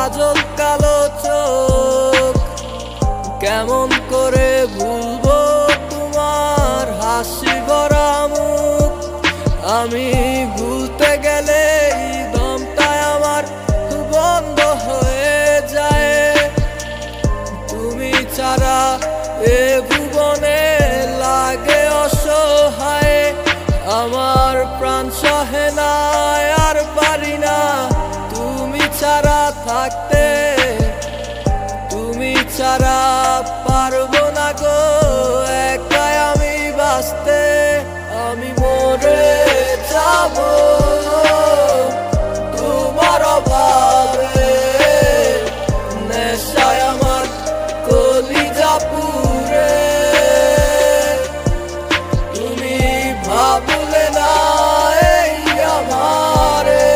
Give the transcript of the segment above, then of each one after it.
কাজল কালো চোখ, কেমন করে ভুলবো তোমার হাসি ভরা মুখ। আমি ভুলতে গেলে দমটায় আমার বন্ধ হয়ে যায়। তুমি ছাড়া এ ভুবনে লাগে অসহায়, আমার প্রাণ সহে না আর পারি না তুমি ছাড়া থাকতে। তুমি ছাড়া পারবো না গো একাই আমি বাঁচতে। আমি মরে যাব তোমার অভাবে, নেশায় আমার কলিজা পুড়ে। তুমি ভাবলে না এই আমারে,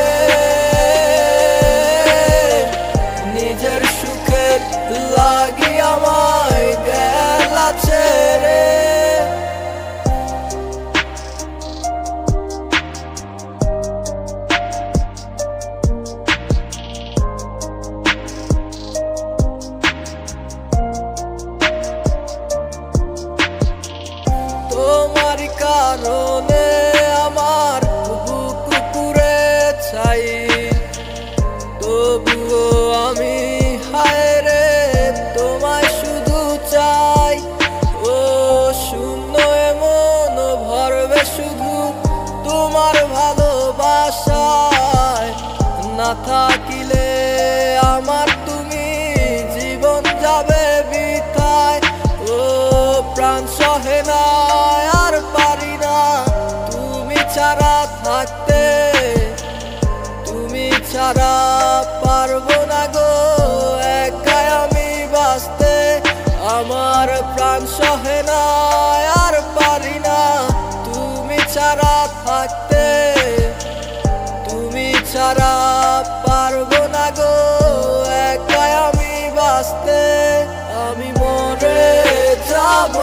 নিজের সুখের লাগি আমায় গেলা ছেড়ে। তোমার কারণে আমার বুক পুড়ে ছাই, তবুও আমি হায় রে তোমায় শুধু চাই। ও শূন্য এমন ভরবে শুধু তোমার ভালোবাসায়, না থাকিলে আমার তুমি জীবন যাবে বৃথায়। ও প্রাণ সহে না আর পারি না তুমি ছাড়া থাকতে। তুমি ছাড়া পারবো না গো একাই আমি বাঁচতে। আমার প্রাণ সহে না আর পারি না তুমি ছাড়া থাকতে। তুমি ছাড়া পারবো না গো একাই আমি বাঁচতে। আমি মরে যাব।